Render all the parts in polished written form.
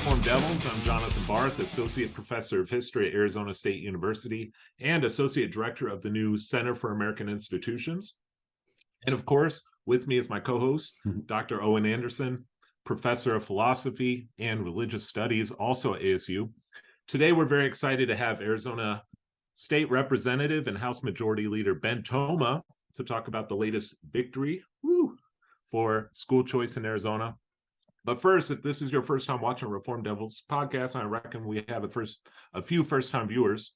Reformed Devils. I'm Jonathan Barth, Associate Professor of History at Arizona State University and Associate Director of the new Center for American Institutions. And of course, with me is my co-host, Dr. Owen Anderson, Professor of Philosophy and Religious Studies, also at ASU. Today, we're very excited to have Arizona State Representative and House Majority Leader Ben Toma to talk about the latest victory for school choice in Arizona. But first, if this is your first time watching Reformed Devils podcast, I reckon we have a few first-time viewers.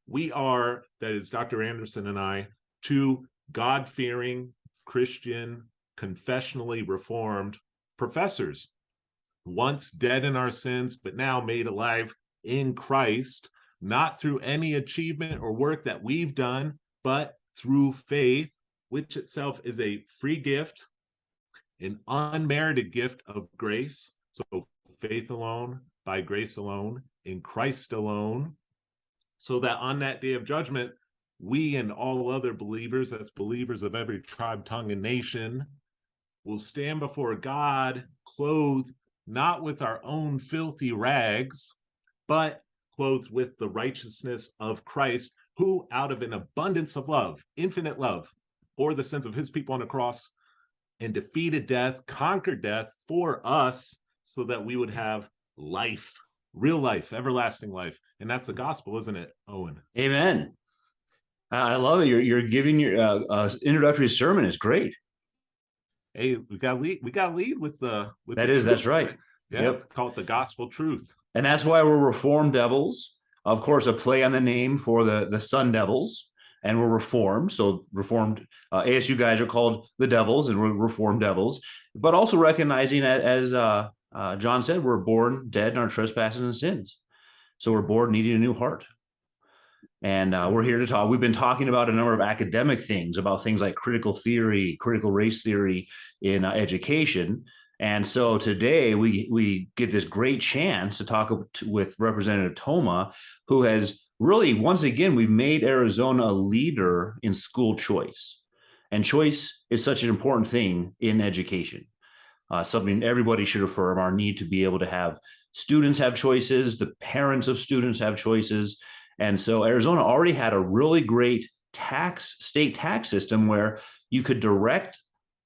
We are, that is Dr. Anderson and I, two God-fearing, Christian, confessionally reformed professors, once dead in our sins, but now made alive in Christ, not through any achievement or work that we've done, but through faith, which itself is a free gift, an unmerited gift of grace. So faith alone, by grace alone, in Christ alone, so that on that day of judgment, we and all other believers, that's believers of every tribe, tongue, and nation, will stand before God clothed not with our own filthy rags, but clothed with the righteousness of Christ, who out of an abundance of love, infinite love, bore the sins of his people on the cross and defeated death, conquered death for us so that we would have life, real life, everlasting life. And that's the gospel, isn't it, Owen? Amen. I love it. You're giving your introductory sermon is great. Hey, we got lead with the that's right. Right? Yeah, Yep. Call it the gospel truth. And that's why we're Reformed Devils. Of course, a play on the name for the Sun Devils. And we're Reformed. So Reformed ASU guys are called the Devils, and we're Reformed Devils. But also recognizing, as John said, we're born dead in our trespasses and sins. So we're born needing a new heart. And we're here to talk. We've been talking about a number of academic things, about things like critical theory, critical race theory in education. And so today we get this great chance to talk with Representative Toma, who has really, once again, we've made Arizona a leader in school choice. And choice is such an important thing in education, something everybody should affirm, our need to be able to have students have choices, the parents of students have choices. And so Arizona already had a really great state tax system where you could direct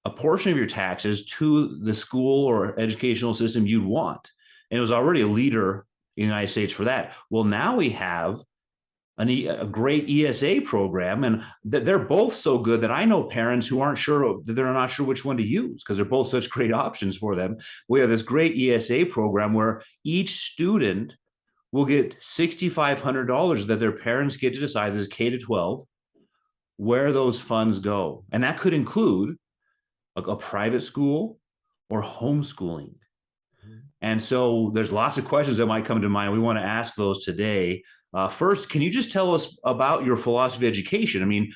a portion of your taxes to the school or educational system you'd want. And it was already a leader in the United States for that. Well, now we have a great ESA program, and they're both so good that I know parents who aren't sure, that they're not sure which one to use because they're both such great options for them. We have this great ESA program where each student will get $6,500 that their parents get to decide, as K to 12, where those funds go. And that could include a private school or homeschooling. And so there's lots of questions that might come to mind. We want to ask those today. First, can you just tell us about your philosophy of education? I mean,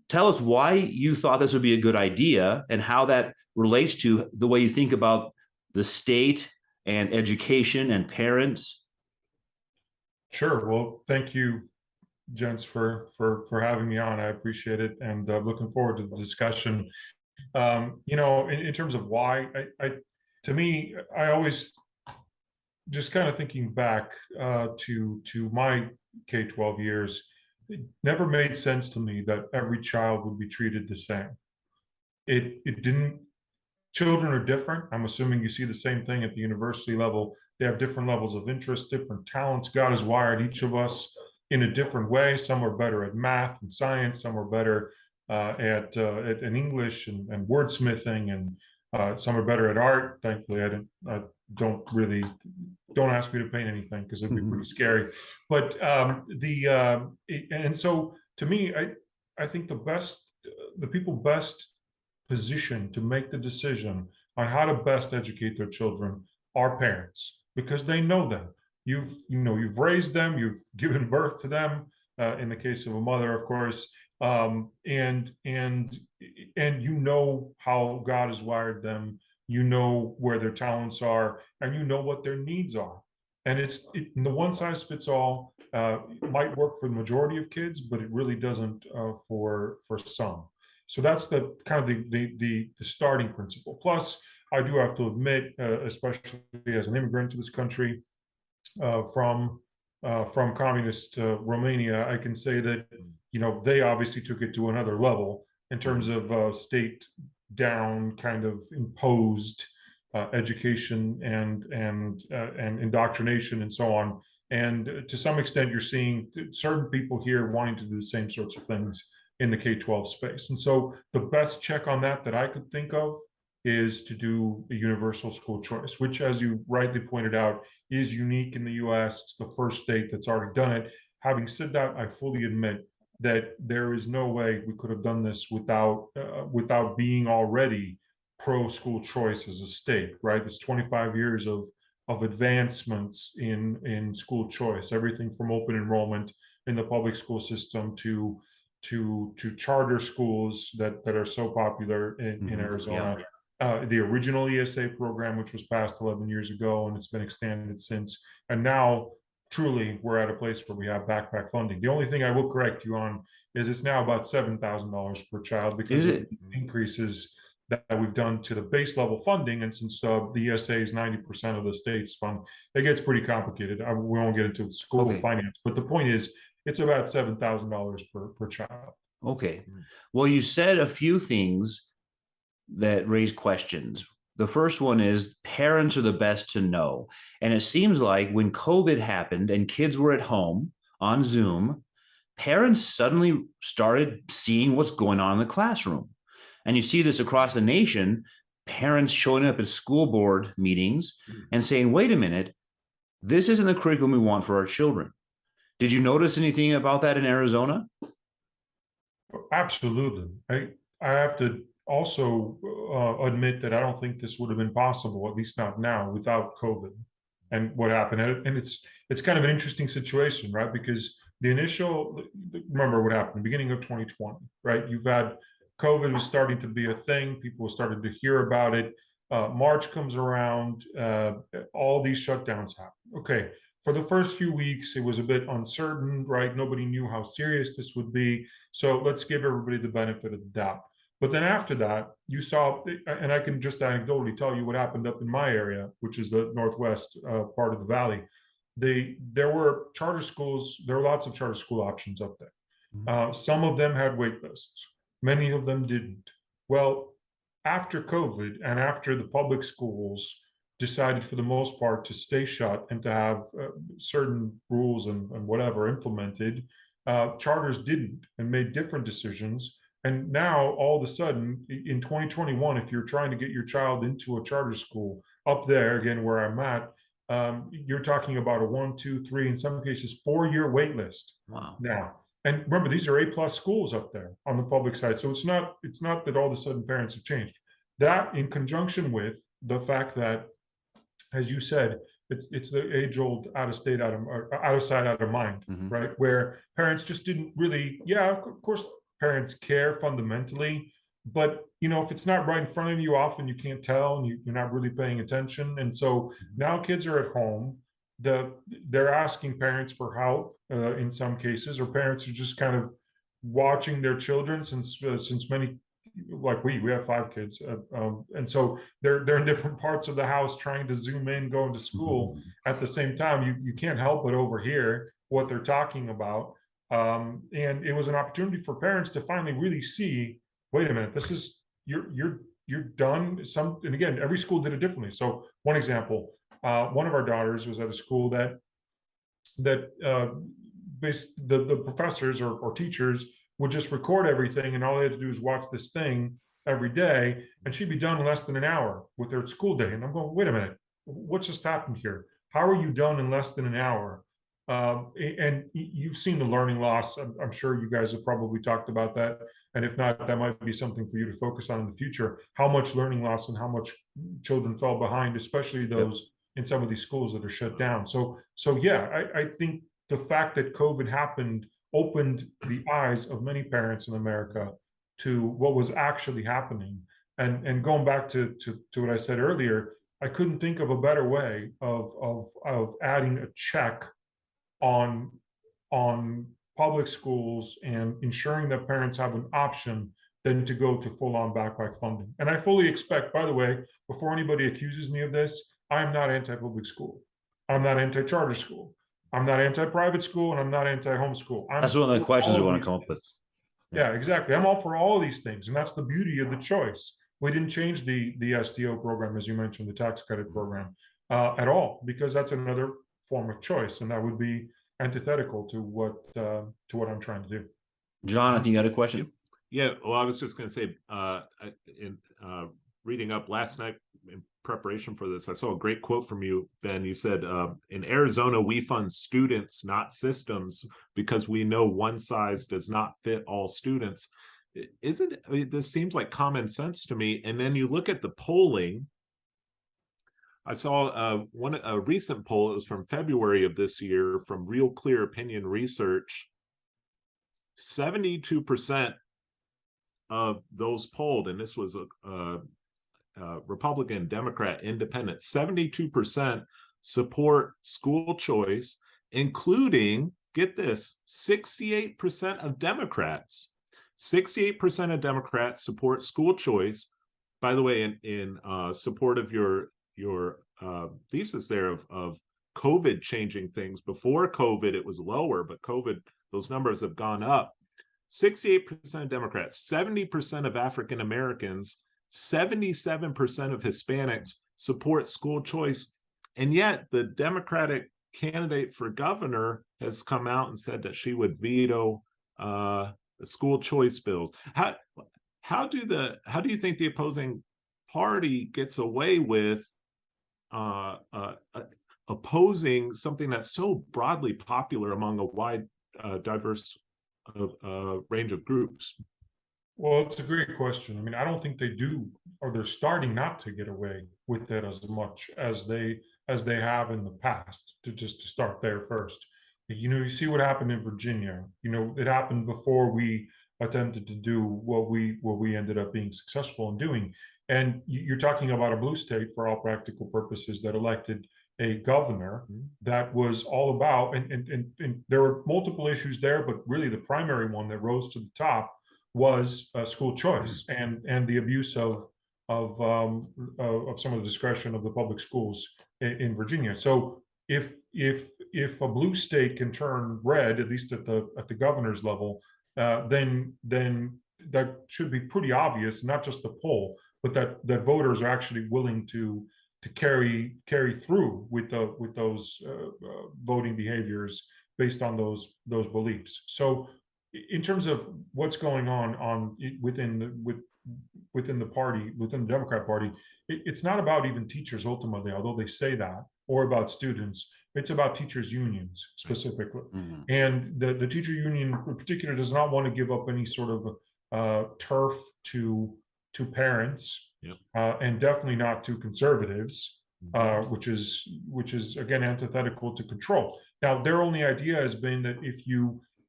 tell us why you thought this would be a good idea and how that relates to the way you think about the state and education and parents. Sure. Well, thank you, gents, for having me on. I appreciate it, and looking forward to the discussion. In terms of why, to me, I always just kind of thinking back to my K-12 years, it never made sense to me that every child would be treated the same. It didn't. Children are different. I'm assuming you see the same thing at the university level. They have different levels of interest, different talents. God has wired each of us in a different way. Some are better at math and science. Some are better at English and wordsmithing, and some are better at art. Thankfully, I don't ask me to paint anything because it'd be pretty scary. But and so to me, I think the people best positioned to make the decision on how to best educate their children are parents, because they know them. You've raised them, you've given birth to them, in the case of a mother, of course, and you know how God has wired them, you know where their talents are, and you know what their needs are. And the one size fits all might work for the majority of kids, but it really doesn't for some. So that's the kind of the starting principle. Plus, I do have to admit, especially as an immigrant to this country, from communist Romania, I can say that they obviously took it to another level in terms of state down kind of imposed education and indoctrination and so on. And to some extent, you're seeing certain people here wanting to do the same sorts of things in the K-12 space. And so the best check on that I could think of is to do a universal school choice, which, as you rightly pointed out, is unique in the US. It's the first state that's already done it. Having said that, I fully admit that there is no way we could have done this without being already pro school choice as a state, right? It's 25 years of advancements in school choice, everything from open enrollment in the public school system to charter schools that are so popular in Arizona. Yeah. The original ESA program, which was passed 11 years ago, and it's been extended since. And now, truly, we're at a place where we have backpack funding. The only thing I will correct you on is it's now about $7,000 per child because of the increases that we've done to the base level funding. And since the ESA is 90% of the state's fund, it gets pretty complicated. We won't get into school finance, but the point is, it's about $7,000 per child. Okay. Well, you said a few things that raise questions. The first one is parents are the best to know. And it seems like when COVID happened and kids were at home on Zoom, parents suddenly started seeing what's going on in the classroom. And you see this across the nation, parents showing up at school board meetings and saying, wait a minute, this isn't the curriculum we want for our children. Did you notice anything about that in Arizona? Absolutely. I have to also admit that I don't think this would have been possible, at least not now, without COVID and what happened. And it's kind of an interesting situation, right? Because remember what happened, beginning of 2020, right? You've had COVID was starting to be a thing. People started to hear about it. March comes around, all these shutdowns happen. Okay, for the first few weeks, it was a bit uncertain, right? Nobody knew how serious this would be. So let's give everybody the benefit of the doubt. But then after that, you saw, and I can just anecdotally tell you what happened up in my area, which is the northwest part of the valley. There were charter schools. There were lots of charter school options up there. Some of them had wait lists. Many of them didn't. Well, after COVID and after the public schools decided for the most part to stay shut and to have certain rules and whatever implemented, charters didn't and made different decisions. And now all of a sudden in 2021, if you're trying to get your child into a charter school up there, again, where I'm at, you're talking about a 1, 2, 3, in some cases, 4-year wait list. Wow. Now. And remember, these are A+ schools up there on the public side. So it's not that all of a sudden parents have changed. That in conjunction with the fact that, as you said, it's the age-old out of sight, out of mind, right? Where parents just didn't really, of course, parents care fundamentally, but if it's not right in front of you, often you can't tell and you're not really paying attention. And so now kids are at home. They're asking parents for help in some cases, or parents are just kind of watching their children since many, like we have 5 kids, and so they're in different parts of the house trying to zoom in, going to school at the same time. You can't help but overhear what they're talking about, and it was an opportunity for parents to finally really see, wait a minute, this is you're done. And again, every school did it differently. So one example. One of our daughters was at a school that the professors or teachers would just record everything, and all they had to do is watch this thing every day, and she'd be done in less than an hour with their school day. And I'm going, wait a minute, what's just happened here? How are you done in less than an hour? And you've seen the learning loss. I'm sure you guys have probably talked about that. And if not, that might be something for you to focus on in the future. How much learning loss and how much children fell behind, especially those in some of these schools that are shut down. So yeah, I think the fact that COVID happened opened the eyes of many parents in America to what was actually happening. And going back to what I said earlier, I couldn't think of a better way of adding a check on public schools and ensuring that parents have an option than to go to full-on backpack funding. And I fully expect, by the way, before anybody accuses me of this, I'm not anti-public school. I'm not anti-charter school. I'm not anti-private school, and I'm not anti-homeschool. That's one of the questions we want to come up with. Yeah, exactly. I'm all for all of these things, and that's the beauty of the choice. We didn't change the STO program, as you mentioned, the tax credit program, at all, because that's another form of choice, and that would be antithetical to what I'm trying to do. John, I think you had a question. Yeah, well, I was just going to say, in reading up last night in preparation for this, I saw a great quote from you, Ben. You said, in Arizona, we fund students, not systems, because we know one size does not fit all students. Isn't I mean, this seems like common sense to me. And then you look at the polling. I saw a recent poll. It was from February of this year from Real Clear Opinion Research. 72% of those polled, and this was a Republican, Democrat, Independent, 72% support school choice, including, get this, 68% of Democrats. 68% of Democrats support school choice. By the way, in support of your thesis there of COVID changing things. Before COVID, it was lower, but COVID, those numbers have gone up. 68% of Democrats, 70% of African Americans, 77% of Hispanics support school choice. And yet the Democratic candidate for governor has come out and said that she would veto the school choice bills. How do you think the opposing party gets away with opposing something that's so broadly popular among a wide, diverse range of groups? Well, it's a great question. I mean, I don't think they do, or they're starting not to get away with it as much as they have in the past. To start there first, you see what happened in Virginia. It happened before we attempted to do what we ended up being successful in doing. And you're talking about a blue state, for all practical purposes, that elected a governor that was all about, and there were multiple issues there, but really the primary one that rose to the top was school choice and the abuse of some of the discretion of the public schools in Virginia. So if a blue state can turn red, at least at the governor's level, then that should be pretty obvious, not just the poll, but that voters are actually willing to carry through with those voting behaviors based on those beliefs. So in terms of what's going on within the party, within the Democrat Party, it's not about even teachers ultimately, although they say that, or about students. It's about teachers' unions specifically. Mm-hmm. And the teacher union in particular does not want to give up any sort of turf to parents, yep. And definitely not to conservatives, mm-hmm. which is again antithetical to control. Now, their only idea has been that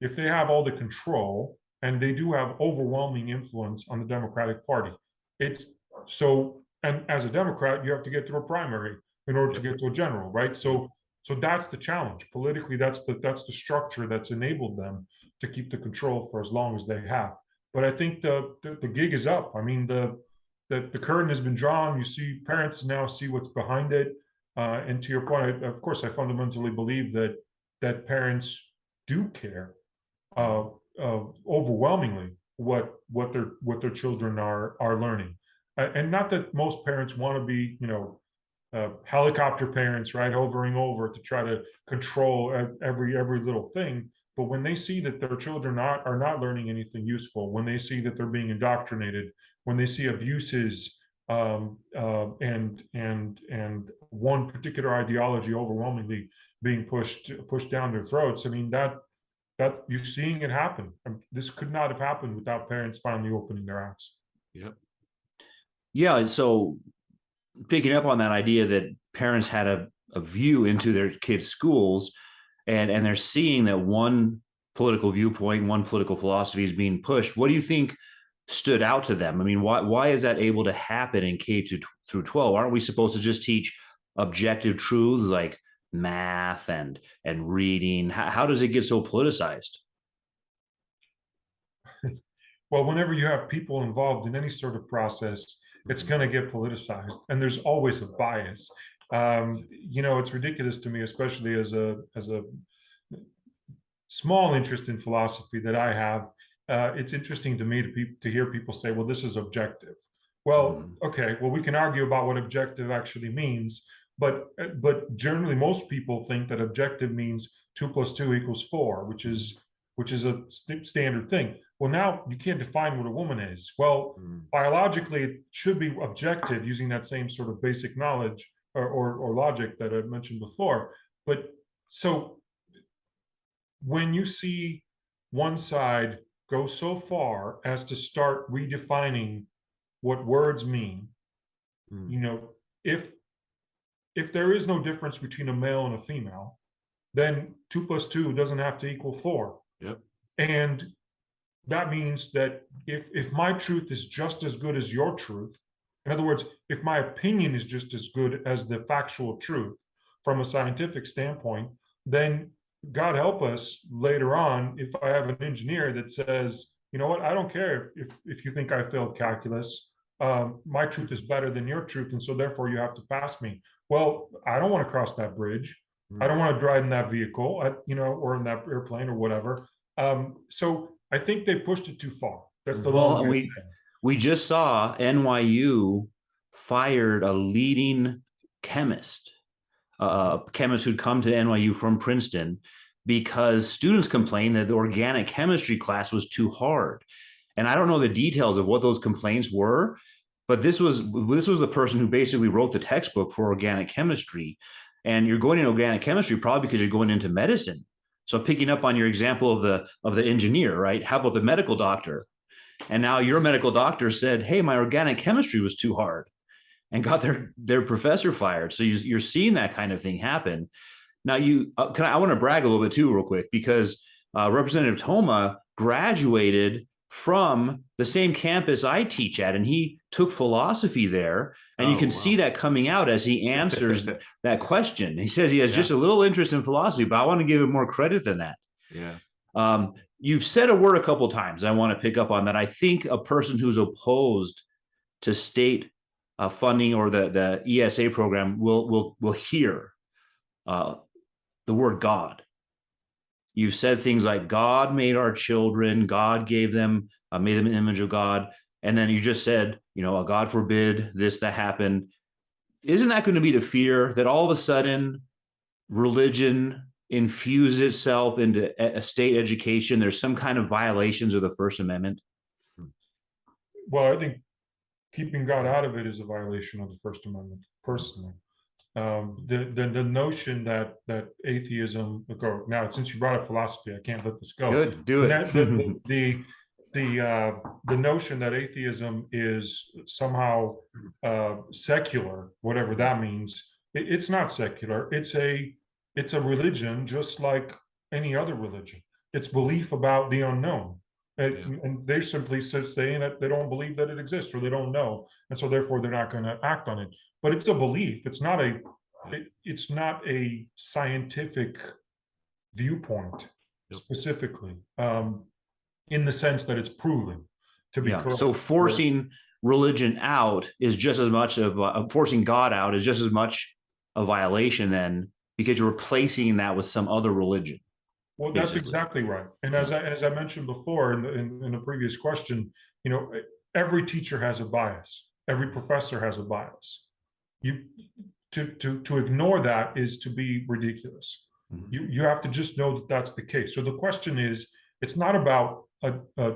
if they have all the control, and they do have overwhelming influence on the Democratic Party, and as a Democrat, you have to get through a primary in order to get to a general, right? So that's the challenge politically. That's the structure that's enabled them to keep the control for as long as they have. But I think the gig is up. I mean, the curtain has been drawn. You see, parents now see what's behind it. And to your point, of course, I fundamentally believe that parents do care overwhelmingly what their children are learning, and not that most parents want to be helicopter parents, right, hovering over to try to control every little thing. But when they see that their children are not learning anything useful, when they see that they're being indoctrinated, when they see abuses and one particular ideology overwhelmingly being pushed down their throats, I mean that you're seeing it happen. This could not have happened without parents finally opening their eyes. Yep. Yeah, and so picking up on that idea that parents had a view into their kids' schools, and they're seeing that one political viewpoint, one political philosophy is being pushed. What do you think stood out to them? I mean, why is that able to happen in K through 12? Aren't we supposed to just teach objective truths like math and reading? How does it get so politicized? Well, whenever you have people involved in any sort of process, it's going to get politicized, and there's always a bias. It's ridiculous to me, especially as a small interest in philosophy that I have. It's interesting to me to hear people say, "Well, this is objective." Well, okay, well, we can argue about what objective actually means, but generally, most people think that objective means 2 + 2 = 4, which is a standard thing. Well, now you can't define what a woman is. Well, biologically, it should be objective using that same sort of basic knowledge or logic that I mentioned before. But so when you see one side go so far as to start redefining what words mean, if there is no difference between a male and a female, then 2 + 2 doesn't have to equal 4. Yep. And that means that if my truth is just as good as your truth, in other words, if my opinion is just as good as the factual truth from a scientific standpoint, then God help us later on if I have an engineer that says, you know what, I don't care if you think I failed calculus. My truth is better than your truth, and so therefore you have to pass me. Well, I don't want to cross that bridge. I don't want to drive in that vehicle, or in that airplane or whatever. So I think they pushed it too far. That's the long way. We just saw NYU fired a leading chemist, a chemist who'd come to NYU from Princeton, because students complained that the organic chemistry class was too hard. And I don't know the details of what those complaints were, but this was the person who basically wrote the textbook for organic chemistry. And you're going into organic chemistry probably because you're going into medicine. So picking up on your example of the engineer, right? How about the medical doctor? And now your medical doctor said, hey, my organic chemistry was too hard, and got their professor fired. So you're seeing that kind of thing happen. Now I want to brag a little bit too, real quick, because Representative Toma graduated from the same campus I teach at, and he took philosophy there. And you can see that coming out as he answers that question. He says he has just a little interest in philosophy, but I want to give him more credit than that. Yeah. You've said a word a couple of times. I want to pick up on that. I think a person who's opposed to state funding or the ESA program will hear the word God. You've said things like God made our children, God gave them, made them an image of God. And then you just said, God forbid this, that happen. Isn't that going to be the fear that all of a sudden religion infuses itself into a state education? There's some kind of violations of the First Amendment? Well, I think keeping God out of it is a violation of the First Amendment, personally. The notion that atheism, now since you brought up philosophy, I can't let this go. Good, do it. The notion that atheism is somehow secular, whatever that means, it's not secular. It's a religion, just like any other religion. It's belief about the unknown. And they're simply saying that they don't believe that it exists, or they don't know, and so therefore they're not going to act on it. But it's a belief. It's not a scientific viewpoint specifically, in the sense that it's proven to be correct. So forcing religion out is just as much of forcing God out is just as much a violation then, because you're replacing that with some other religion. Well, that's exactly right. And as I mentioned before in the previous question, every teacher has a bias. Every professor has a bias. To ignore that is to be ridiculous. You have to just know that that's the case. So the question is, it's not about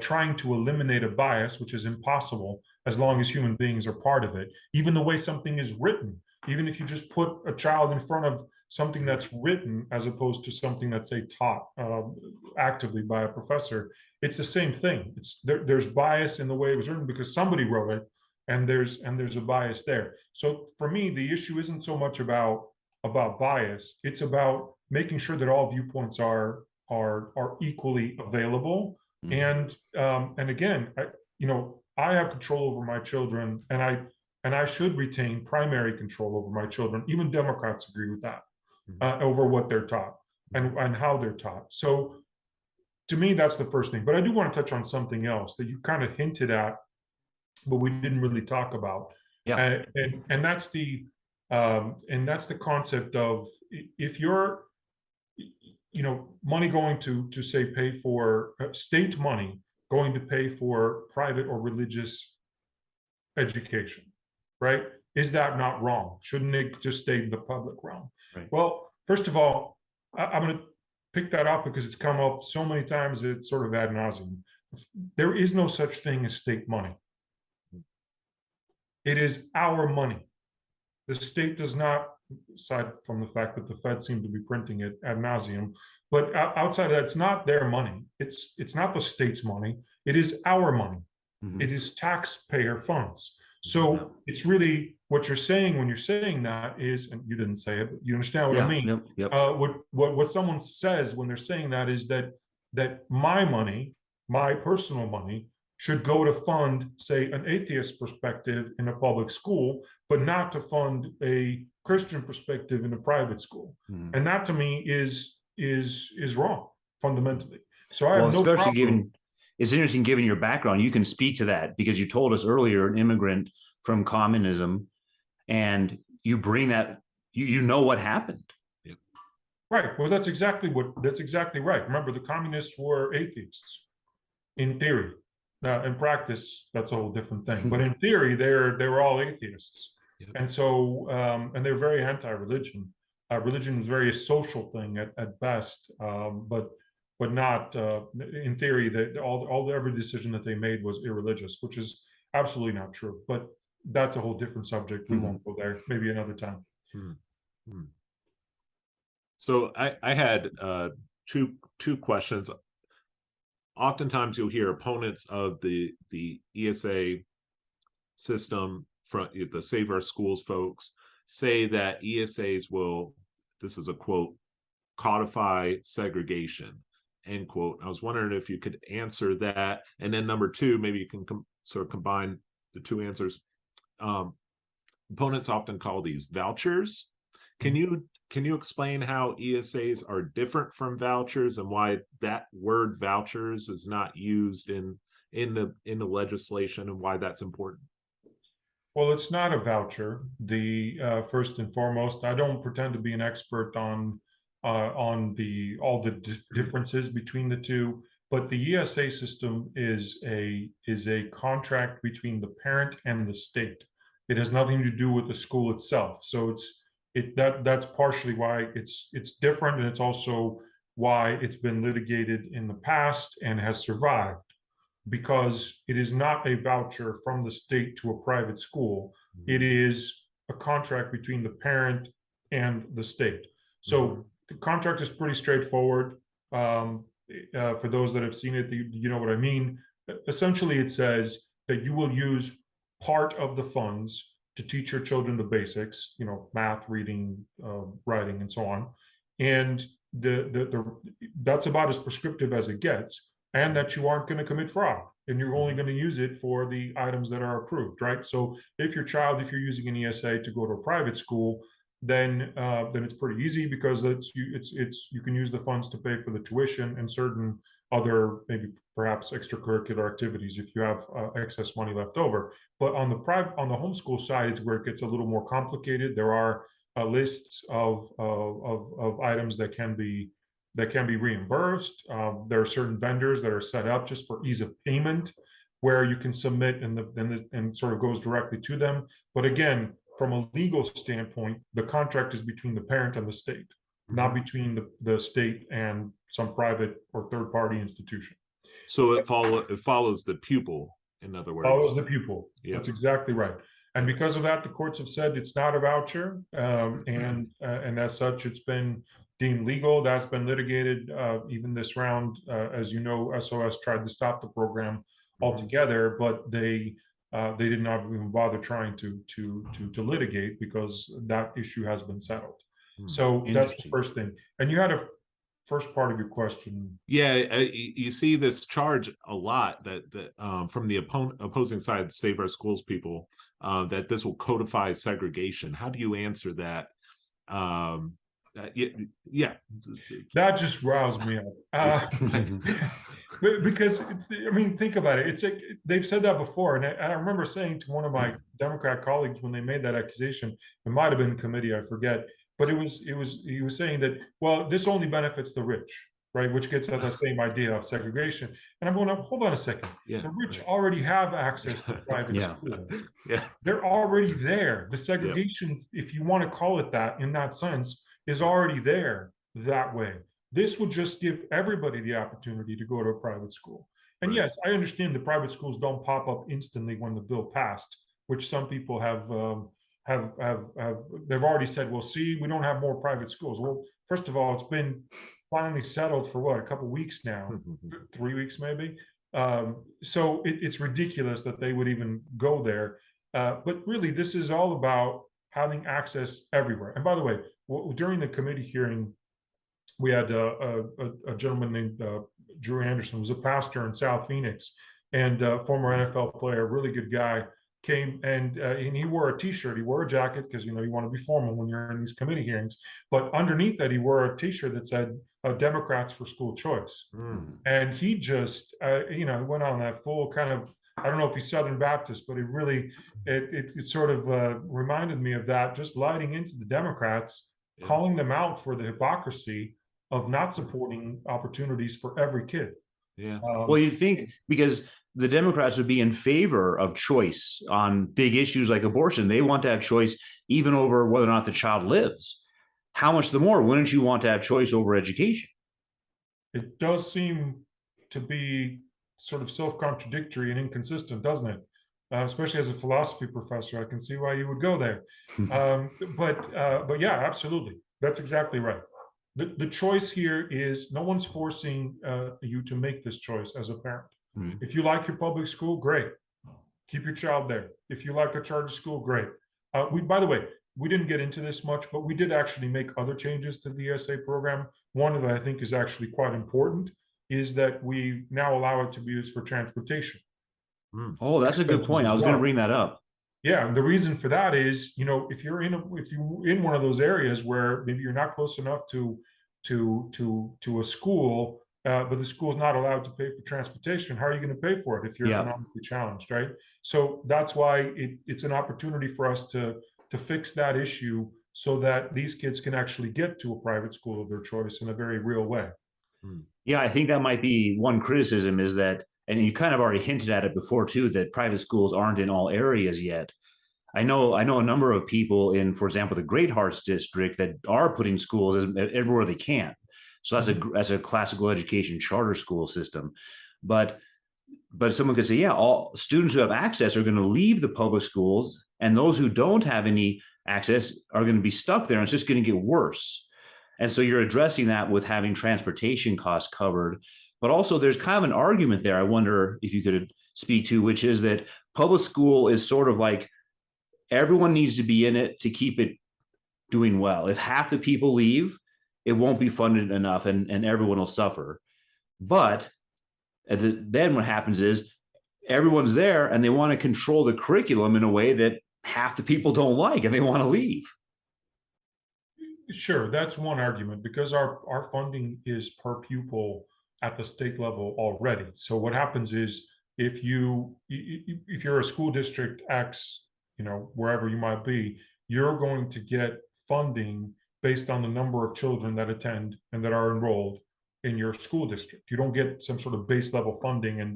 trying to eliminate a bias, which is impossible as long as human beings are part of it. Even the way something is written, even if you just put a child in front of something that's written as opposed to something that's, say, taught actively by a professor, it's the same thing. There's bias in the way it was written because somebody wrote it, and there's a bias there. So for me, the issue isn't so much about bias. It's about making sure that all viewpoints are equally available. And again, I have control over my children, and I should retain primary control over my children. Even Democrats agree with that, over what they're taught and how they're taught. So to me, that's the first thing. But I do want to touch on something else that you kind of hinted at, but we didn't really talk about. Yeah. And that's the concept of, if you're, money going to say pay for state money going to pay for private or religious education, right? Is that not wrong? Shouldn't it just stay in the public realm? Right. Well, first of all, I'm going to pick that up because it's come up so many times it's sort of ad nauseum. There is no such thing as state money. It is our money. The state does not, aside from the fact that the Fed seem to be printing it ad nauseum, but outside of that, it's not their money. It's not the state's money. It is our money. Mhm. It is taxpayer funds. So it's really what you're saying when you're saying that is, and you didn't say it, but you understand what I mean. Yep. What someone says when they're saying that is that my money, my personal money, should go to fund, say, an atheist perspective in a public school, but not to fund a Christian perspective in a private school. Mhm. And that to me is wrong fundamentally. So I have no especially problem. given, it's interesting given your background, you can speak to that because you told us earlier, an immigrant from communism, and you bring that, you know what happened. Right. Well, that's exactly right. Remember, the communists were atheists in theory. In practice, that's a whole different thing. But in theory, they were all atheists. Yep. And so, and they're very anti-religion. Religion was very a social thing at best, but not in theory. That every decision that they made was irreligious, which is absolutely not true. But that's a whole different subject. We won't go there. Maybe another time. So I had two questions. Oftentimes you'll hear opponents of the ESA system from the Save Our Schools folks say that ESAs will, this is a quote, codify segregation, end quote. I was wondering if you could answer that. And then number two, maybe you can sort of combine the two answers. Opponents often call these vouchers. Can you explain how ESAs are different from vouchers and why that word vouchers is not used in the legislation and why that's important? Well, it's not a voucher. The first and foremost, I don't pretend to be an expert on all the differences between the two, but the ESA system is a contract between the parent and the state. It has nothing to do with the school itself. So that's partially why it's different, and it's also why it's been litigated in the past and has survived, because it is not a voucher from the state to a private school. It is a contract between the parent and the state. So the contract is pretty straightforward. For those that have seen it, you know what I mean. Essentially, it says that you will use part of the funds to teach your children the basics, math, reading, writing, and so on. And that's about as prescriptive as it gets, and that you aren't going to commit fraud, and you're only going to use it for the items that are approved, right? So if you're using an ESA to go to a private school, then it's pretty easy, because you can use the funds to pay for the tuition and certain other, maybe perhaps extracurricular activities if you have excess money left over. But on the homeschool side, it's where it gets a little more complicated. There are lists of items that can be reimbursed. There are certain vendors that are set up just for ease of payment, where you can submit and sort of goes directly to them. But again, from a legal standpoint, the contract is between the parent and the state, not between the state and some private or third-party institution. So it follows the pupil, in other words. Follows the pupil. Yep. That's exactly right. And because of that, the courts have said it's not a voucher, and as such, it's been deemed legal. That's been litigated. Even this round, as you know, SOS tried to stop the program altogether, but they did not even bother trying to litigate, because that issue has been settled. So that's the first thing. And you had a first part of your question. Yeah, you see this charge a lot that from the opposing side, Save Our Schools people, that this will codify segregation. How do you answer that? Yeah, yeah. That just roused me up. Because I mean, think about it. It's like they've said that before, and I remember saying to one of my Democrat colleagues when they made that accusation, it might have been committee, I forget, but he was saying that, well, this only benefits the rich, right? Which gets at the same idea of segregation. And I'm going, hold on a second. Yeah, the rich already have access to private Yeah. school. yeah, They're already there. The segregation, if you want to call it that in that sense, is already there that way. This would just give everybody the opportunity to go to a private school. And Right. yes, I understand the private schools don't pop up instantly when the bill passed, which some people have they've already said, well, see, we don't have more private schools. Well, first of all, it's been finally settled for what, a couple weeks now, 3 weeks maybe. So it's ridiculous that they would even go there. But really, this is all about having access everywhere. And by the way, during the committee hearing, we had a gentleman named Drew Anderson, who was a pastor in South Phoenix and former NFL player, really good guy, came and he wore a T-shirt. He wore a jacket because, you know, you want to be formal when you're in these committee hearings. But underneath that, he wore a T-shirt that said Democrats for School Choice. And he just, you know, went on that full kind of, I don't know if he's Southern Baptist, but it sort of reminded me of that, just lighting into the Democrats, calling them out for the hypocrisy of not supporting opportunities for every kid. Yeah. Well, you'd think because the Democrats would be in favor of choice on big issues like abortion. They want to have choice even over whether or not the child lives. How much the more wouldn't you want to have choice over education? It does seem to be sort of self-contradictory and inconsistent, doesn't it? Especially as a philosophy professor, I can see why you would go there. But yeah, absolutely, that's exactly right. The choice here is no one's forcing you to make this choice as a parent. If you like your public school, great, keep your child there. If you like a charter school, great. By the way, we didn't get into this much, but we did actually make other changes to the ESA program. One that I think is actually quite important is that we now allow it to be used for transportation. Oh, that's a good point. I was going to bring that up. Yeah, and the reason for that is, you know, if you're in one of those areas where maybe you're not close enough to a school, but the school's not allowed to pay for transportation, how are you going to pay for it if you're economically challenged, right? So that's why it's an opportunity for us to fix that issue so that these kids can actually get to a private school of their choice in a very real way. Yeah, I think that might be one criticism is that, and you kind of already hinted at it before too, that private schools aren't in all areas yet. I know a number of people in, for example, the Great Hearts district that are putting schools everywhere they can. So that's a classical education charter school system. But someone could say, yeah, all students who have access are going to leave the public schools, and those who don't have any access are going to be stuck there, and it's just going to get worse. And so you're addressing that with having transportation costs covered. But also there's kind of an argument there, I wonder if you could speak to, which is that public school is sort of like everyone needs to be in it to keep it doing well. If half the people leave, it won't be funded enough and everyone will suffer. But then what happens is everyone's there and they want to control the curriculum in a way that half the people don't like and they want to leave. Sure, that's one argument because our funding is per pupil at the state level already. So what happens is if you're a school district X, you know, wherever you might be, you're going to get funding based on the number of children that attend and that are enrolled in your school district. You don't get some sort of base level funding and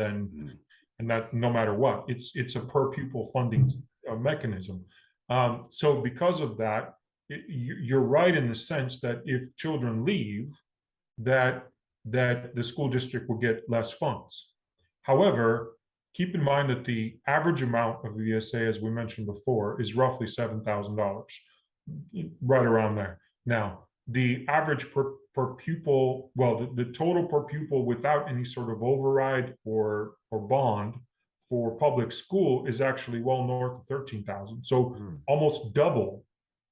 that no matter what, it's a per pupil funding mechanism. So because of that, you're right in the sense that if children leave, that the school district will get less funds. However, keep in mind that the average amount of the ESA, as we mentioned before, is roughly $7,000, right around there. Now, the average per pupil, well, the total per pupil without any sort of override or bond for public school is actually well north of 13,000. So almost double,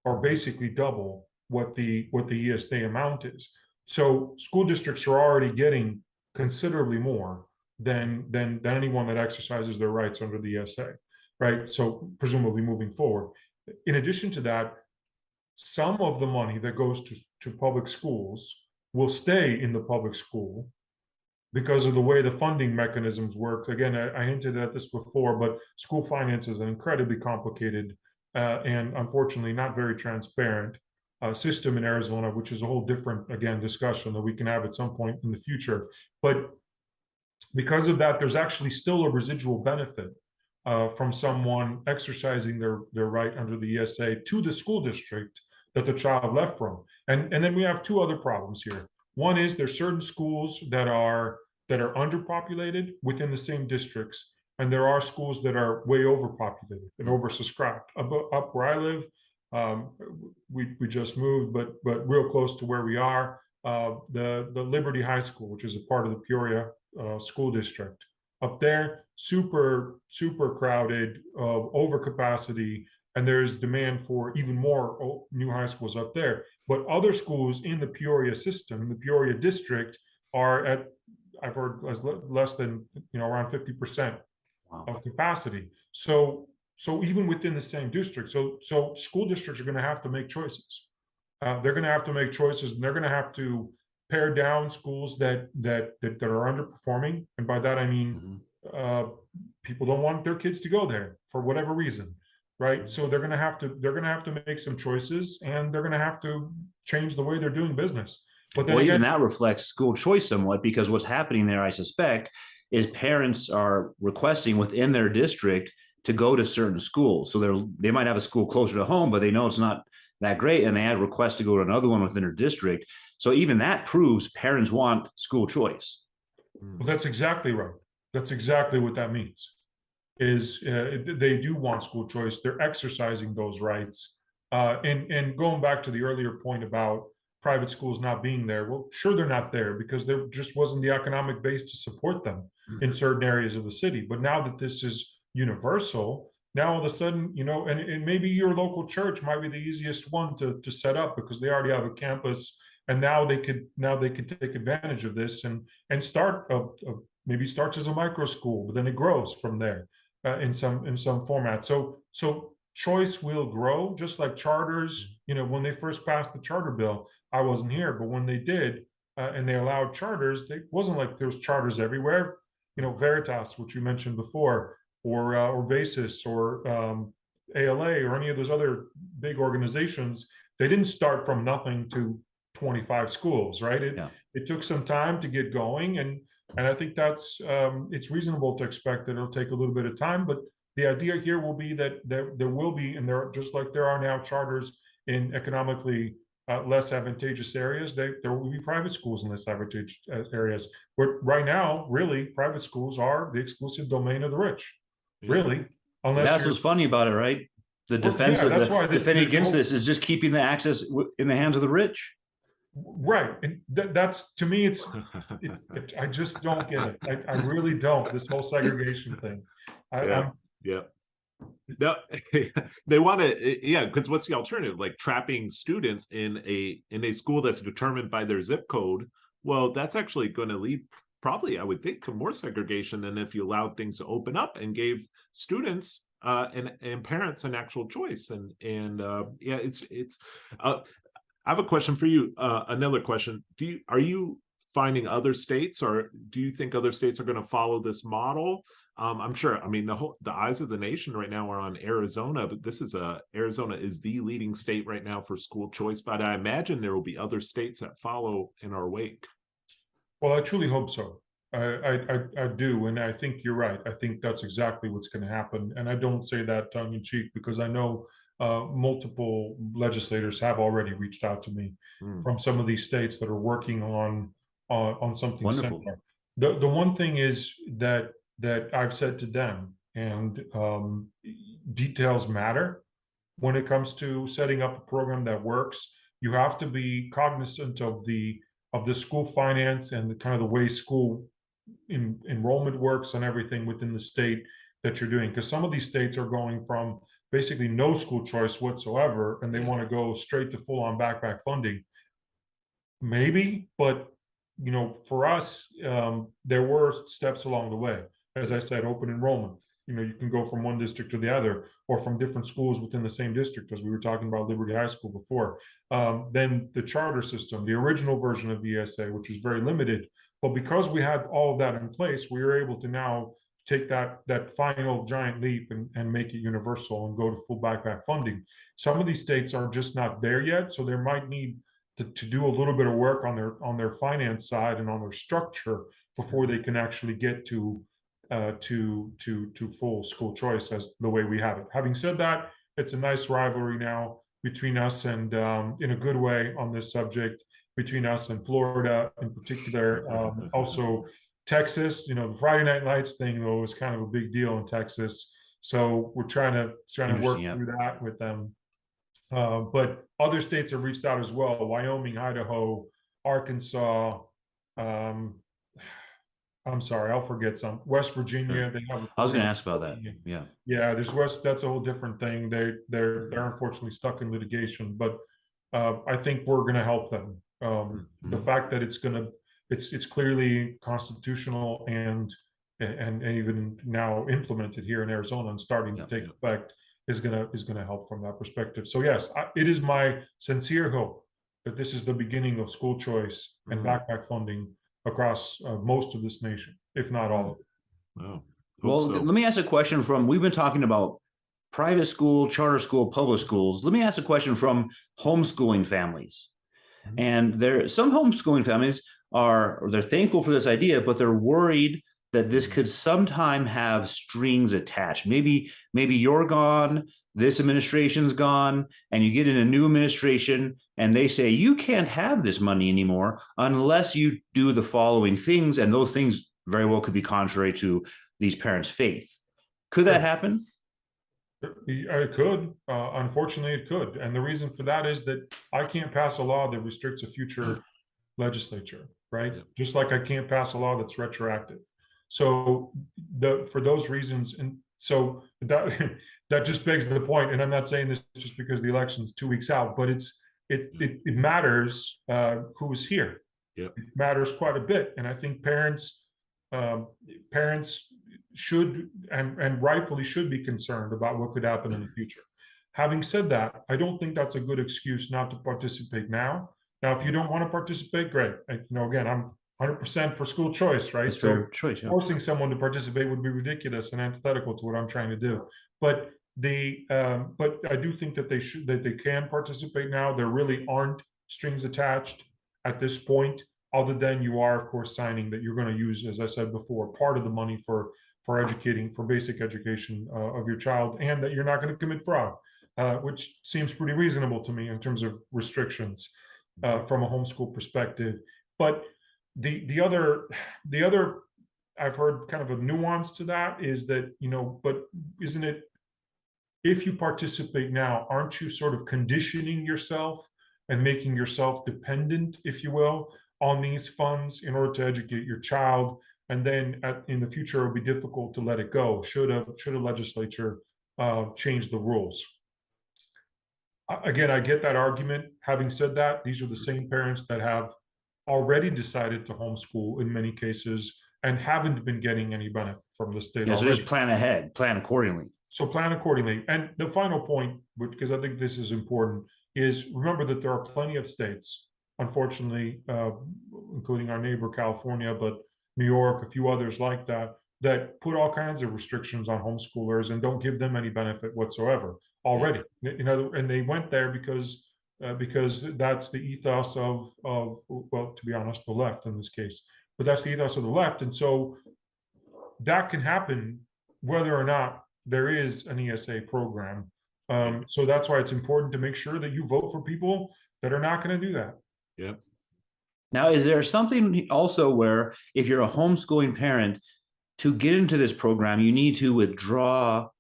or basically double what the ESA amount is. So school districts are already getting considerably more than anyone that exercises their rights under the ESA, right? So presumably moving forward. In addition to that, some of the money that goes to public schools will stay in the public school because of the way the funding mechanisms work. Again, I hinted at this before, but school finance is an incredibly complicated and unfortunately not very transparent system in Arizona, which is a whole different, again, discussion that we can have at some point in the future. But because of that, there's actually still a residual benefit from someone exercising their right under the ESA to the school district that the child left from. And then we have two other problems here. One is there's certain schools that are underpopulated within the same districts, and there are schools that are way overpopulated and oversubscribed. Up where I live, we just moved, but real close to where we are, the Liberty High School, which is a part of the Peoria school district. Up there, super crowded, over capacity, and there's demand for even more new high schools up there. But other schools in the Peoria system, in the Peoria district, are at, I've heard, less than, around 50% of capacity. So even within the same district, so school districts are going to have to make choices. They're going to have to make choices, and they're going to have to pare down schools that are underperforming. And by that I mean people don't want their kids to go there for whatever reason, right? So they're going to have to make some choices, and they're going to have to change the way they're doing business. But then even that reflects school choice somewhat, because what's happening there, I suspect, is parents are requesting within their district to go to certain schools. So they might have a school closer to home, but they know it's not that great, and they had requests to go to another one within their district. So even that proves parents want school choice. Well, that's exactly right. That's exactly what that means. Is they do want school choice. They're exercising those rights. And going back to the earlier point about private schools not being there, well, sure, they're not there because there just wasn't the economic base to support them in certain areas of the city. But now that this is universal, now all of a sudden, and maybe your local church might be the easiest one to set up because they already have a campus, and now they could take advantage of this and start maybe starts as a micro school, but then it grows from there in some format. So choice will grow, just like charters. When they first passed the charter bill, I wasn't here, but when they did, and they allowed charters, it wasn't like there was charters everywhere. Veritas, which you mentioned before, or Basis, or ALA, or any of those other big organizations, they didn't start from nothing to 25 schools, right? It took some time to get going, and I think that's it's reasonable to expect that it'll take a little bit of time. But the idea here will be that there will be, and there, just like there are now charters in economically less advantageous areas, there will be private schools in less advantageous areas. But right now, really, private schools are the exclusive domain of the rich. Really, unless that's what's funny about it, right? The defense of the defending against this is just keeping the access in the hands of the rich. Right, and that's, to me, I just don't get it. I really don't. This whole segregation thing. No, they want to, because what's the alternative? Like trapping students in a school that's determined by their zip code. Well, that's actually going to lead, probably, I would think, to more segregation than if you allowed things to open up and gave students and parents an actual choice. I have a question for you. Another question: are you finding other states, or do you think other states are going to follow this model? I'm sure. I mean, the eyes of the nation right now are on Arizona, but Arizona is the leading state right now for school choice. But I imagine there will be other states that follow in our wake. Well, I truly hope so. I do, and I think you're right. I think that's exactly what's going to happen, and I don't say that tongue in cheek, because I know multiple legislators have already reached out to me from some of these states that are working on something similar. The one thing is that I've said to them, and details matter when it comes to setting up a program that works. You have to be cognizant of the school finance and the kind of the way school enrollment works and everything within the state that you're doing, because some of these states are going from basically no school choice whatsoever, and they want to go straight to full-on backpack funding. Maybe, but for us, there were steps along the way. As I said, open enrollment, you can go from one district to the other, or from different schools within the same district, as we were talking about Liberty High School before. Then the charter system, the original version of the ESA, which was very limited, but because we had all of that in place, we were able to now take that final giant leap and make it universal and go to full backpack funding. Some of these states are just not there yet, so they might need to do a little bit of work on their finance side and on their structure before they can actually get to full school choice as the way we have it. Having said that, it's a nice rivalry now between us and, in a good way on this subject, between us and Florida in particular. Also Texas, the Friday Night Lights thing though is kind of a big deal in Texas. So we're trying to work through that with them. But other states have reached out as well: Wyoming, Idaho, Arkansas. I'm sorry, I'll forget some. West Virginia. Sure. They have. I was going to ask about that. Yeah. Yeah, there's West. That's a whole different thing. They're unfortunately stuck in litigation, but I think we're going to help them. The fact that it's clearly constitutional and even now implemented here in Arizona and starting to take effect is gonna help from that perspective. So yes, it is my sincere hope that this is the beginning of school choice and backpack funding across most of this nation, if not all of it. Oh, well, so. Let me ask a question we've been talking about private school, charter school, public schools. Let me ask a question from homeschooling families. And some homeschooling families they're thankful for this idea, but they're worried that this could sometime have strings attached. Maybe you're gone, this administration's gone, and you get in a new administration and they say, you can't have this money anymore unless you do the following things. And those things very well could be contrary to these parents' faith. Could that happen? It could. Unfortunately, it could. And the reason for that is that I can't pass a law that restricts a future legislature, right? Yeah. Just like I can't pass a law that's retroactive. So for those reasons, and so that just begs the point, and I'm not saying this just because the election's 2 weeks out, but it matters who's here. Yep. It matters quite a bit. And I think parents should and rightfully should be concerned about what could happen in the future. Having said that, I don't think that's a good excuse not to participate now. Now, if you don't want to participate, great. Again, I'm 100% for school choice, right? It's fair choice. Yeah. Forcing someone to participate would be ridiculous and antithetical to what I'm trying to do. But I do think that they can participate now. There really aren't strings attached at this point, other than you are, of course, signing that you're going to use, as I said before, part of the money for basic education of your child, and that you're not going to commit fraud, which seems pretty reasonable to me in terms of restrictions from a homeschool perspective. But the other I've heard kind of a nuance to that is that, but isn't it, if you participate now, aren't you sort of conditioning yourself and making yourself dependent, if you will, on these funds in order to educate your child? And then in the future, it'll be difficult to let it go should a legislature change the rules. Again, I get that argument. Having said that, these are the same parents that have already decided to homeschool in many cases and haven't been getting any benefit from the state. So just plan ahead, plan accordingly. So plan accordingly. And the final point, because I think this is important, is remember that there are plenty of states, unfortunately, including our neighbor California, but New York, a few others like that, that put all kinds of restrictions on homeschoolers and don't give them any benefit whatsoever already. And they went there because that's the ethos of, well, to be honest, the left in this case, but that's the ethos of the left. And so that can happen whether or not there is an ESA program. So that's why it's important to make sure that you vote for people that are not going to do that. Yep. Now, is there something also where if you're a homeschooling parent, to get into this program, you need to withdraw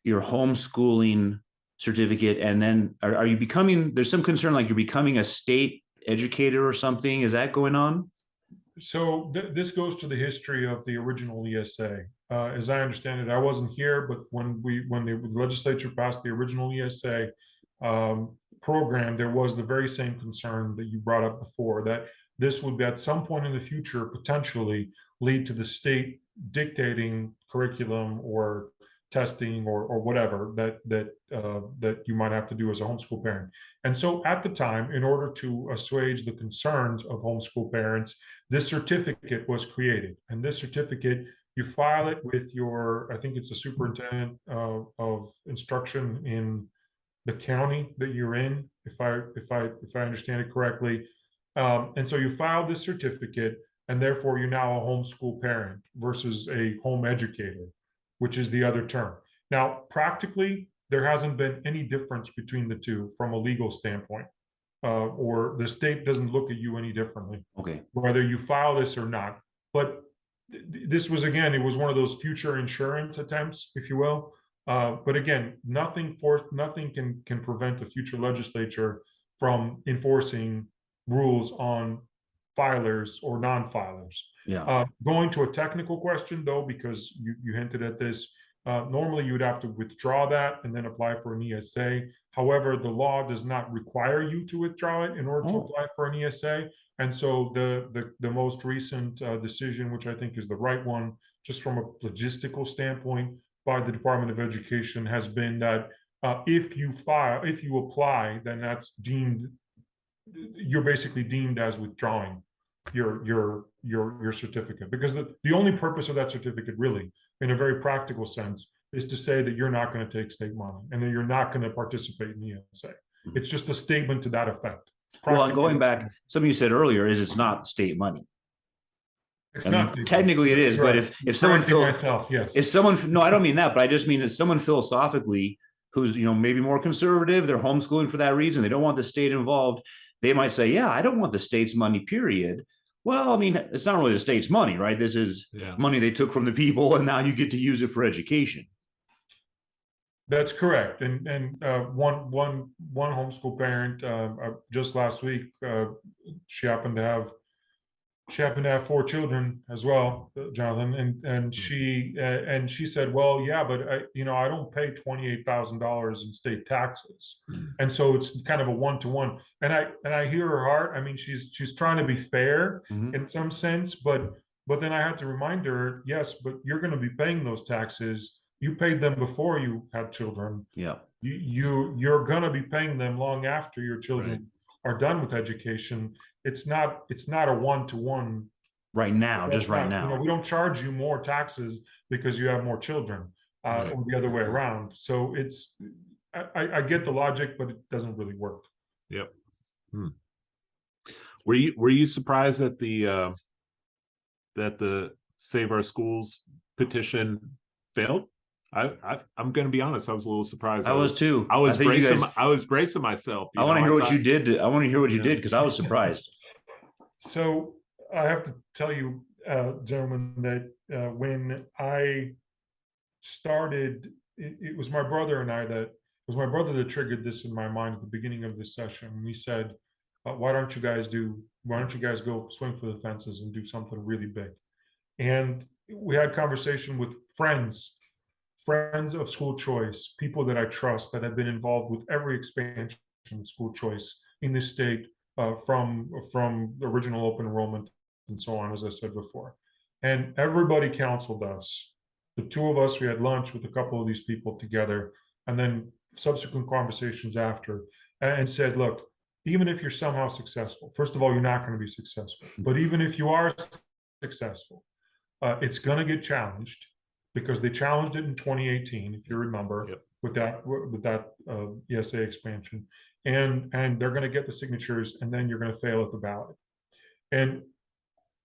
your homeschooling certificate, and then are you becoming, there's some concern like you're becoming a state educator or something? Is that going on? So this goes to the history of the original ESA. As I understand it, I wasn't here, but when the legislature passed the original ESA program, there was the very same concern that you brought up before, that this would at some point in the future potentially lead to the state dictating curriculum or testing or whatever that you might have to do as a homeschool parent. And so at the time, in order to assuage the concerns of homeschool parents, this certificate was created. And this certificate, you file it with your, I think it's the superintendent of instruction in the county that you're in, if I understand it correctly. And so you file this certificate, and therefore you're now a homeschool parent versus a home educator, which is the other term. Now, practically, there hasn't been any difference between the two from a legal standpoint, or the state doesn't look at you any differently, Okay. whether you file this or not. But this was, again, it was one of those future insurance attempts, if you will. But again, nothing can prevent the future legislature from enforcing rules on filers or non-filers. Yeah. Going to a technical question, though, because you hinted at this, normally you would have to withdraw that and then apply for an ESA. However, the law does not require you to withdraw it in order to apply for an ESA. And so the most recent decision, which I think is the right one, just from a logistical standpoint, by the Department of Education, has been that if you apply, then that's deemed, you're basically deemed as withdrawing your certificate, because the only purpose of that certificate, really, in a very practical sense, is to say that you're not going to take state money and that you're not going to participate in the ESA. It's just a statement to that effect. Well, going back, something you said earlier is it's not state money. It's I mean, not technically it is, but if someone feels, yes, if someone, no, I don't mean that, but I just mean that someone philosophically who's, maybe more conservative, they're homeschooling for that reason, they don't want the state involved, they might say, yeah, I don't want the state's money, period. Well, I mean, it's not really the state's money, right? This is money they took from the people, and now you get to use it for education. That's correct. And one homeschool parent just last week, she happened to have 4 children as well, Jonathan, and she said, well, yeah, but I don't pay $28,000 in state taxes, and so it's kind of a one-to-one. And I hear her heart. I mean, she's trying to be fair in some sense, but then I had to remind her, yes, but you're going to be paying those taxes. You paid them before you had children. Yeah, you're going to be paying them long after your children are done with education. It's not a one-to-one right now, just right now. We don't charge you more taxes because you have more children, or the other way around. So I get the logic, but it doesn't really work. Yep. Were you surprised that the Save Our Schools petition failed? I'm going to be honest. I was a little surprised. I was too. I was bracing myself. I want to hear what you did. I want to hear what you did, because I was surprised. So I have to tell you, gentlemen, that when I started, it was my brother and I that triggered this in my mind at the beginning of this session. And he said, why don't you guys go swing for the fences and do something really big? And we had conversation with friends of school choice, people that I trust that have been involved with every expansion of school choice in this state, from the original open enrollment and so on, as I said before. And everybody counseled us. The two of us, we had lunch with a couple of these people together, and then subsequent conversations after, and said, look, even if you're somehow successful, first of all, you're not going to be successful. But even if you are successful, it's going to get challenged, because they challenged it in 2018, if you remember, with that ESA expansion, and they're going to get the signatures, and then you're going to fail at the ballot. And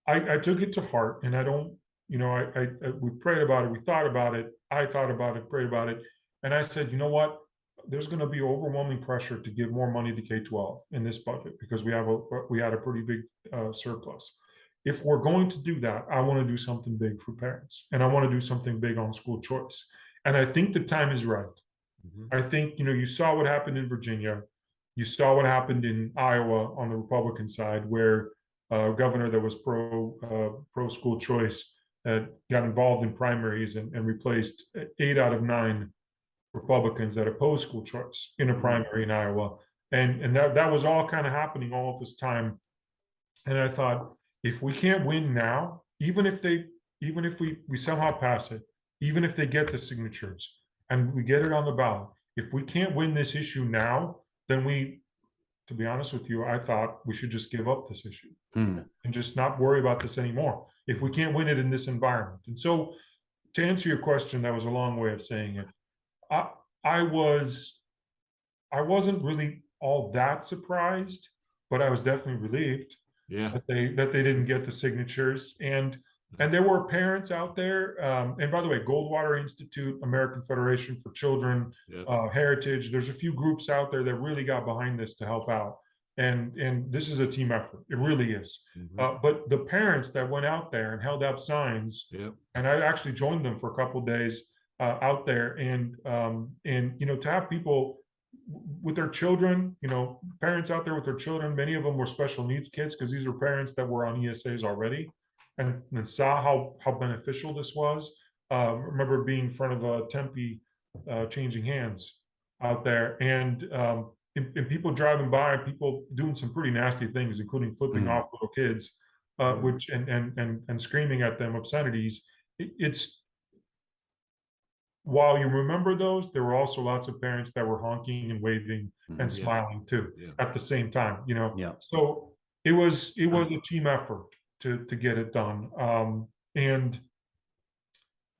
I took it to heart, and I don't, we prayed about it, we thought about it, I thought about it, prayed about it, and I said, you know what? There's going to be overwhelming pressure to give more money to K-12 in this budget, because we had a pretty big surplus. If we're going to do that, I want to do something big for parents, and I want to do something big on school choice. And I think the time is right. I think, you saw what happened in Virginia. You saw what happened in Iowa on the Republican side, where a governor that was pro school choice got involved in primaries and replaced 8 out of 9 Republicans that opposed school choice in a primary in Iowa. And that was all kind of happening all at this time. And I thought, if we can't win now, even if we somehow pass it, even if they get the signatures and we get it on the ballot, if we can't win this issue now, then to be honest with you, I thought we should just give up this issue and just not worry about this anymore if we can't win it in this environment. And so, to answer your question, that was a long way of saying it. I wasn't really all that surprised, but I was definitely relieved that they didn't get the signatures. And there were parents out there. And by the way, Goldwater Institute, American Federation for Children, Heritage. There's a few groups out there that really got behind this to help out. And this is a team effort. It really is. But the parents that went out there and held up signs, and I actually joined them for a couple of days out there, and to have people with their children, parents out there with their children. Many of them were special needs kids because these were parents that were on ESAs already, and saw how beneficial this was. Remember being in front of a Tempe changing hands out there, and people driving by, people doing some pretty nasty things, including flipping off little kids, which and screaming at them obscenities. It's while you remember those, there were also lots of parents that were honking and waving and smiling too at the same time. So it was a team effort to get it done. And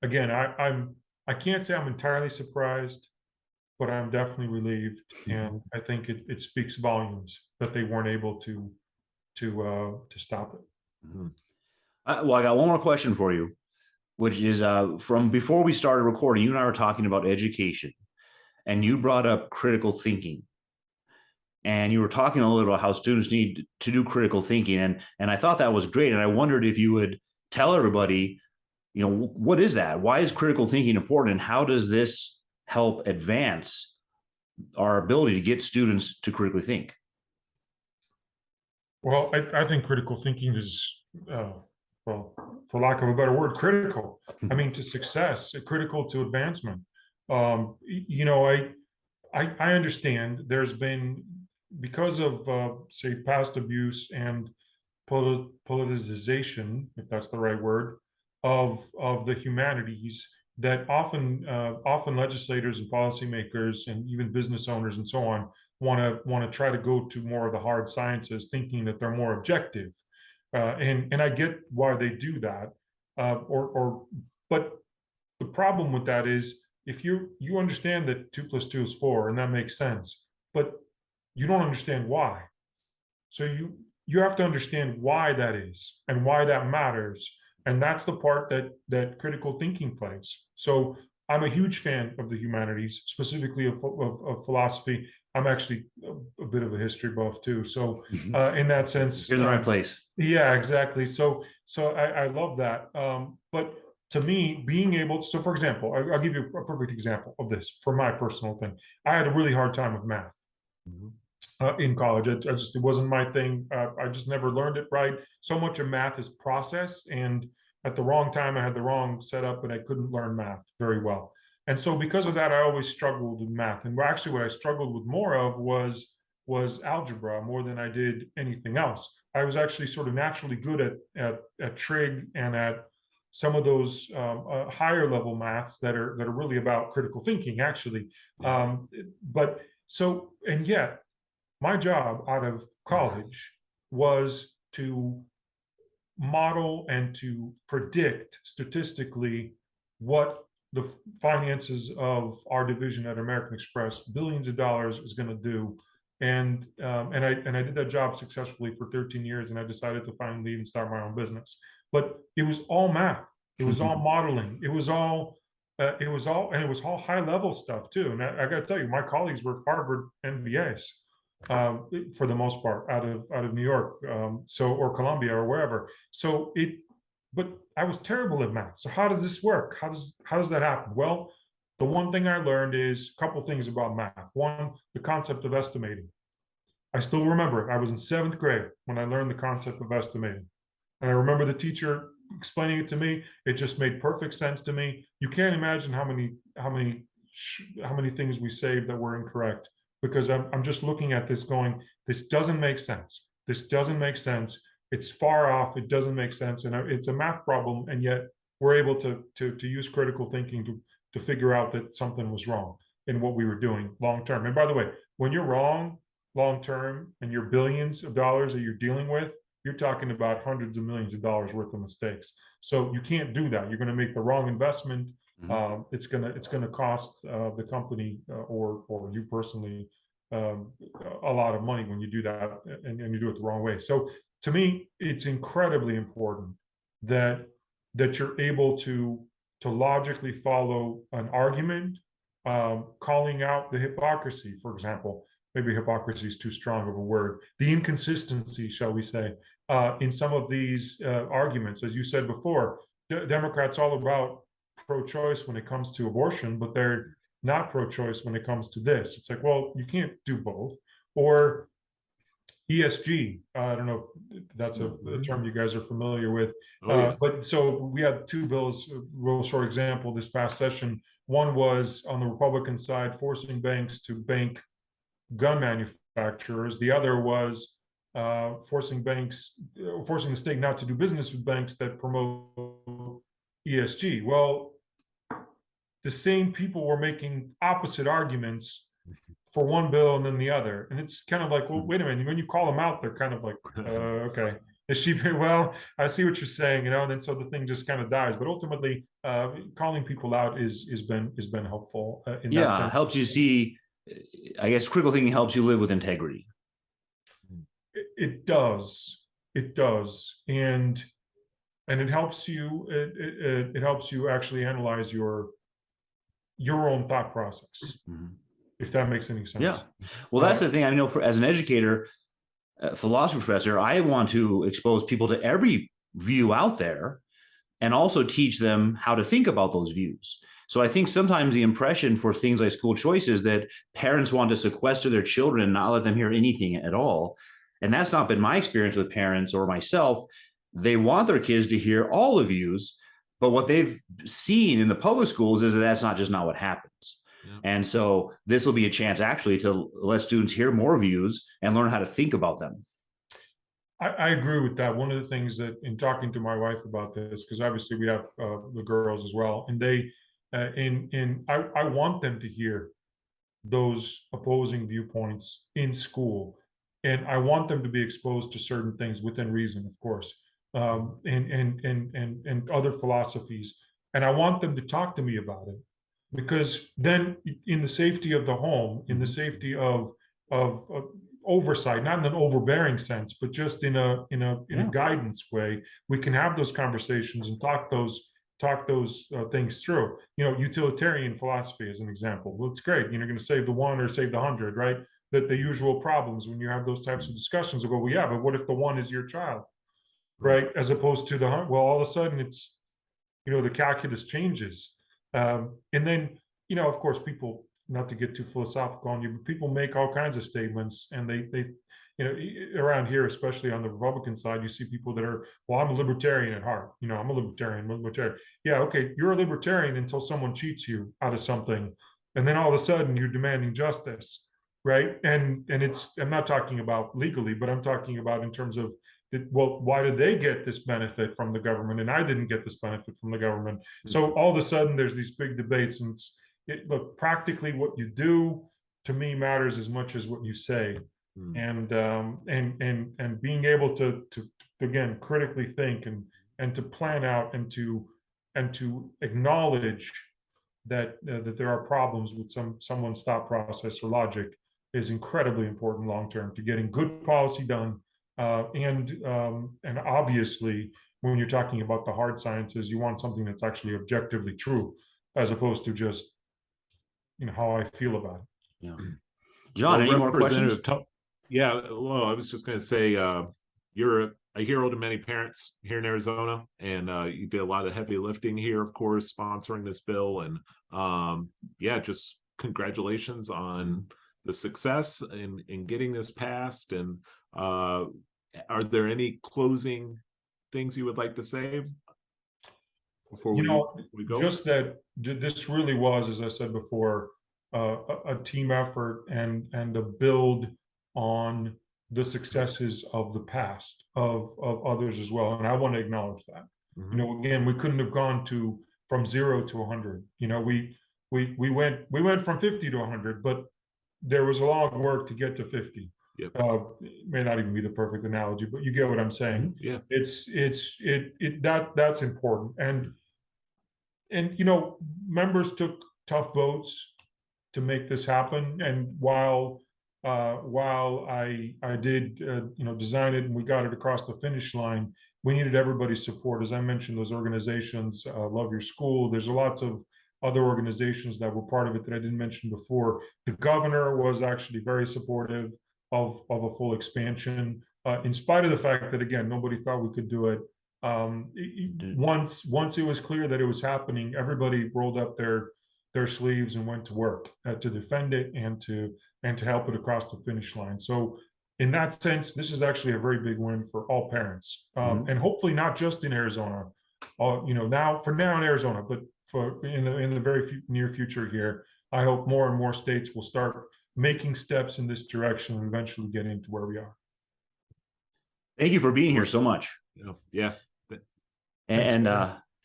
again, I can't say I'm entirely surprised, but I'm definitely relieved, and I think it speaks volumes that they weren't able to stop it. Well, I got one more question for you, which is from before we started recording, you and I were talking about education, and you brought up critical thinking. And you were talking a little about how students need to do critical thinking. And I thought that was great. And I wondered if you would tell everybody, what is that? Why is critical thinking important? And how does this help advance our ability to get students to critically think? Well, I think critical thinking is, well, for lack of a better word, critical. I mean, to success, critical to advancement. I understand there's been, because of say past abuse and politicization, if that's the right word, of the humanities, that often legislators and policymakers and even business owners and so on want to try to go to more of the hard sciences, thinking that they're more objective. And I get why they do that, but the problem with that is, if you understand that 2 + 2 is 4, and that makes sense, but you don't understand why. So you have to understand why that is and why that matters, and that's the part that critical thinking plays. So I'm a huge fan of the humanities, specifically of philosophy. I'm actually a bit of a history buff too. So in that sense, you're in the right place. Yeah, exactly. So I love that. But to me, being able to, so for example, I'll give you a perfect example of this for my personal thing. I had a really hard time with math in college. It wasn't my thing. I just never learned it right. So much of math is process, and at the wrong time, I had the wrong setup, and I couldn't learn math very well. And so because of that, I always struggled with math. And actually what I struggled with more of was algebra more than I did anything else. I was actually sort of naturally good at trig and at some of those higher level maths that are really about critical thinking, actually. But so, and yet my job out of college was to model and to predict statistically what the finances of our division at American Express, billions of dollars, is going to do. And I did that job successfully for 13 years, and I decided to finally leave and start my own business. But it was all math. It was all modeling. It was all high level stuff too. And I got to tell you, my colleagues were Harvard MBAs for the most part, out of New York, or Columbia or wherever. But I was terrible at math. So how does this work? How does that happen? Well, the one thing I learned is a couple things about math. One, the concept of estimating. I still remember it. I was in 7th grade when I learned the concept of estimating. And I remember the teacher explaining it to me. It just made perfect sense to me. You can't imagine how many things we saved that were incorrect, because I'm just looking at this going, this doesn't make sense. This doesn't make sense. It's far off. It doesn't make sense. And it's a math problem. And yet we're able to use critical thinking to figure out that something was wrong in what we were doing long term. And by the way, when you're wrong long term and you're billions of dollars that you're dealing with, you're talking about hundreds of millions of dollars worth of mistakes. So you can't do that. You're going to make the wrong investment. It's gonna cost the company or you personally a lot of money when you do that, and you do it the wrong way. So to me, it's incredibly important that you're able to logically follow an argument, calling out the hypocrisy, for example. Maybe hypocrisy is too strong of a word. The inconsistency, shall we say, in some of these arguments. As you said before, Democrats all about pro-choice when it comes to abortion, but they're not pro-choice when it comes to this. It's like, well, you can't do both. Or ESG. I don't know if that's a term you guys are familiar with. But so we had two bills, real short example, this past session. One was on the Republican side, forcing banks to bank gun manufacturers. The other was forcing the state not to do business with banks that promote ESG. Well, the same people were making opposite arguments for one bill and then the other. And it's kind of like, well, wait a minute, when you call them out, they're kind of like, okay. Is she, well, I see what you're saying, and then so the thing just kind of dies. But ultimately, calling people out has been helpful in that sense. Helps you see, I guess critical thinking helps you live with integrity. It does. And it helps you, it helps you actually analyze your own thought process. If that makes any sense. Yeah. Well, that's the thing. I know as an educator, philosophy professor, I want to expose people to every view out there and also teach them how to think about those views. So I think sometimes the impression for things like school choice is that parents want to sequester their children and not let them hear anything at all. And that's not been my experience with parents or myself. They want their kids to hear all the views, but what they've seen in the public schools is that that's not what happens. And so this will be a chance actually to let students hear more views and learn how to think about them. I agree with that. One of the things that in talking to my wife about this, because obviously we have the girls as well, and they, I want them to hear those opposing viewpoints in school, and I want them to be exposed to certain things within reason, of course, and other philosophies, and I want them to talk to me about it. Because then in the safety of the home, in the safety of oversight, not in an overbearing sense, but just in a guidance way, we can have those conversations and talk those things through. Utilitarian philosophy as an example. Well, it's great. You're going to save the one or save the 100, right? That the usual problems when you have those types of discussions will go, well, yeah, but what if the one is your child, right? As opposed to the 100. Well, all of a sudden it's, the calculus changes. And then, of course, people, not to get too philosophical on you, but people make all kinds of statements, and they around here, especially on the Republican side, you see people that are, well, I'm a libertarian at heart. I'm a libertarian. Yeah, okay, you're a libertarian until someone cheats you out of something, and then all of a sudden you're demanding justice, right? And I'm not talking about legally, but I'm talking about in terms of, well, why did they get this benefit from the government and I didn't get this benefit from the government? So all of a sudden there's these big debates, and look, practically what you do to me matters as much as what you say. And being able to again critically think and to plan out and to acknowledge that there are problems with someone's thought process or logic is incredibly important long term to getting good policy done. And obviously, when you're talking about the hard sciences, you want something that's actually objectively true, as opposed to just how I feel about it. Yeah, John, any more questions? Yeah, well, I was just going to say, you're a hero to many parents here in Arizona, and you did a lot of heavy lifting here, of course, sponsoring this bill, and just congratulations on the success in getting this passed. And are there any closing things you would like to say before we go? Just that this really was, as I said before, a team effort and a build on the successes of the past of others as well, and I want to acknowledge that. Mhm. You know, again, we couldn't have gone from 0 to 100. You know, we went from 50 to 100, but there was a lot of work to get to 50. Yep. It may not even be the perfect analogy, but you get what I'm saying. Yeah. That's important. And you know, members took tough votes to make this happen. And while I did you know, design it and we got it across the finish line, we needed everybody's support. As I mentioned, those organizations, Love Your School. There's lots of other organizations that were part of it that I didn't mention before. The governor was actually very supportive of a full expansion, in spite of the fact that, again, nobody thought we could do it. Once it was clear that it was happening, everybody rolled up their sleeves and went to work to defend it and to help it across the finish line. So in that sense, this is actually a very big win for all parents, and hopefully not just in Arizona. You know, for now in Arizona, but for in the very near future here, I hope more and more states will start making steps in this direction and eventually getting to where we are. Thank you for being here so much. Yeah. And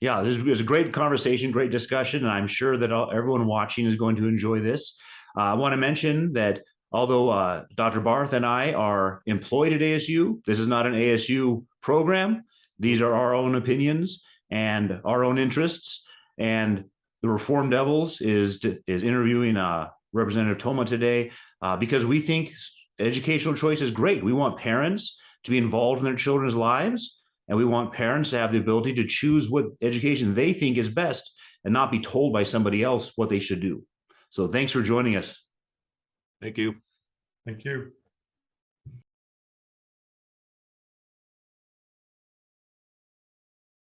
yeah, this was a great conversation, great discussion, and I'm sure that everyone watching is going to enjoy this. I want to mention that although Dr. Barth and I are employed at ASU, this is not an ASU program. These are our own opinions and our own interests. And the Reform Devils is interviewing Representative Toma today because we think educational choice is great. We want parents to be involved in their children's lives, and we want parents to have the ability to choose what education they think is best and not be told by somebody else what they should do. So thanks for joining us. Thank you. Thank you.